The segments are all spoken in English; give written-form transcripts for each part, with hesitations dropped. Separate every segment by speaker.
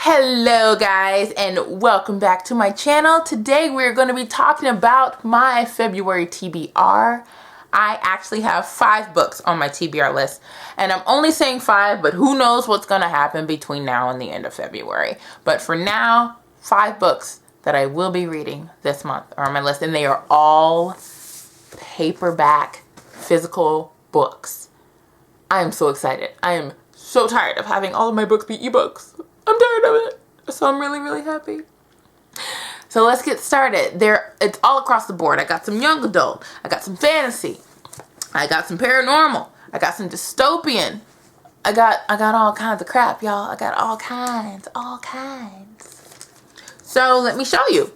Speaker 1: Hello guys, and welcome back to my channel. Today we're going to be talking about my February TBR. I actually have 5 books on my TBR list, and I'm only saying 5, but who knows what's going to happen between now and the end of February. But for now, 5 books that I will be reading this month are on my list, and they are all paperback physical books. I am so excited. I am so tired of having all of my books be ebooks. I'm tired of it. So I'm really happy. So let's get started. It's all across the board. I got some young adult. I got some fantasy. I got some paranormal. I got some dystopian. I got all kinds of crap, y'all. I got all kinds. So let me show you.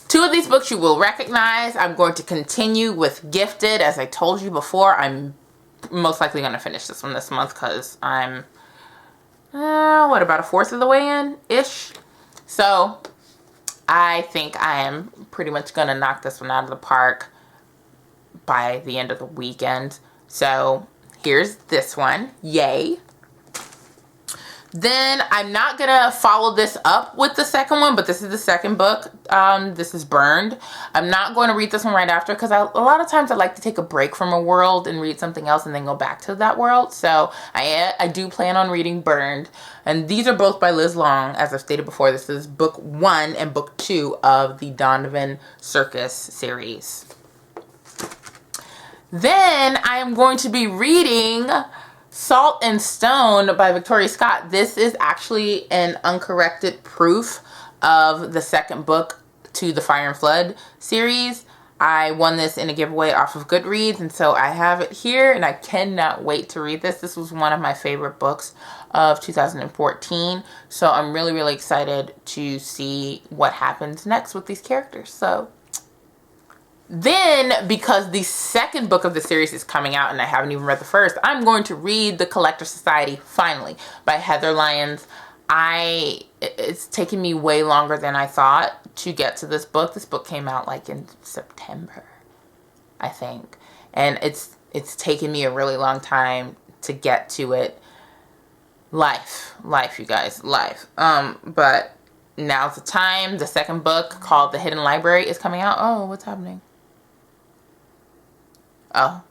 Speaker 1: 2 of these books you will recognize. I'm going to continue with Gifted. As I told you before, I'm most likely going to finish this one this month because I'm about 1/4 of the way in-ish. So I think I am pretty much going to knock this one out of the park by the end of the weekend. So here's this one. Yay. Then I'm not going to follow this up with the second one, but this is the second book. This is Burned. I'm not going to read this one right after because a lot of times I like to take a break from a world and read something else and then go back to that world. So I do plan on reading Burned. And these are both by Liz Long, as I've stated before. This is book 1 and book 2 of the Donovan Circus series. Then I am going to be reading Salt and Stone by Victoria Scott. This is actually an uncorrected proof of the second book to the Fire and Flood series. I won this in a giveaway off of Goodreads, and so I have it here, and I cannot wait to read this. This was one of my favorite books of 2014, so I'm really excited to see what happens next with these characters. So then, because the second book of the series is coming out and I haven't even read the first, I'm going to read The Collector Society, finally, by Heather Lyons. It's taken me way longer than I thought to get to this book. This book came out like in September, I think. And it's taken me a really long time to get to it. Life, you guys, life. But now's the time. The second book, called The Hidden Library, is coming out. Oh, what's happening? Oh,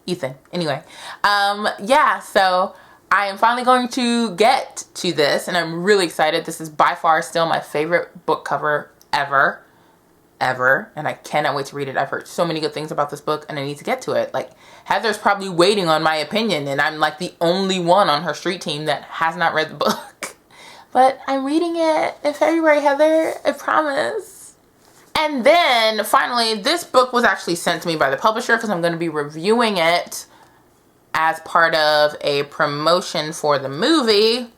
Speaker 1: Ethan. Anyway, yeah, so I am finally going to get to this, and I'm really excited. This is by far still my favorite book cover ever, and I cannot wait to read it. I've heard so many good things about this book, and I need to get to it. Like, Heather's probably waiting on my opinion, and I'm like the only one on her street team that has not read the book. But I'm reading it in February, Heather, I promise. And then, finally, this book was actually sent to me by the publisher because I'm going to be reviewing it as part of a promotion for the movie,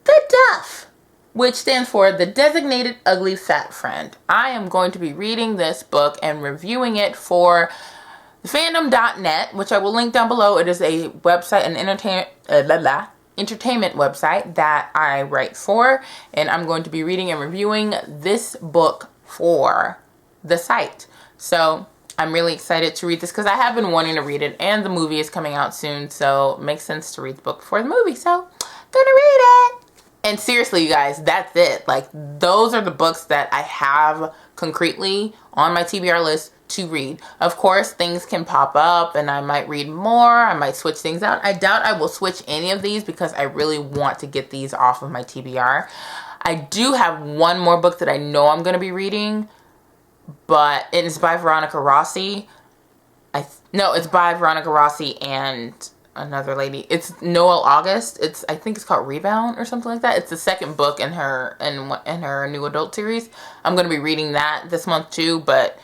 Speaker 1: The Duff, which stands for The Designated Ugly Fat Friend. I am going to be reading this book and reviewing it for fandom.net, which I will link down below. It is a website, an entertainment website that I write for, and I'm going to be reading and reviewing this book for the site. So I'm really excited to read this because I have been wanting to read it, and the movie is coming out soon, so it makes sense to read the book before the movie. So I'm gonna read it. And seriously, you guys, that's it. Like, those are the books that I have concretely on my TBR list to read. Of course, things can pop up and I might read more. I might switch things out. I doubt I will switch any of these because I really want to get these off of my TBR. I do have one more book that I know I'm going to be reading, but it is by Veronica Rossi. No, it's by Veronica Rossi and another lady. It's Noel August. I think it's called Rebound or something like that. It's the second book in her new adult series. I'm going to be reading that this month too, but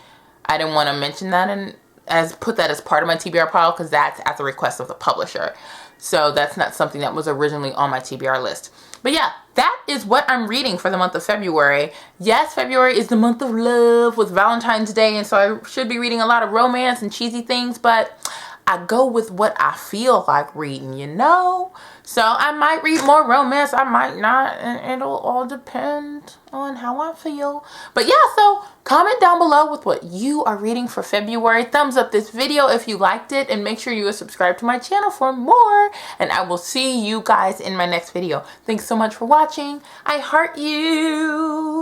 Speaker 1: I didn't want to mention that and put that as part of my TBR pile because that's at the request of the publisher. So that's not something that was originally on my TBR list. But yeah, that is what I'm reading for the month of February. Yes, February is the month of love with Valentine's Day, and so I should be reading a lot of romance and cheesy things, but I go with what I feel like reading, you know? So I might read more romance, I might not, and it'll all depend on how I feel. But yeah, so comment down below with what you are reading for February. Thumbs up this video if you liked it, and make sure you are subscribed to my channel for more. And I will see you guys in my next video. Thanks so much for watching. I heart you.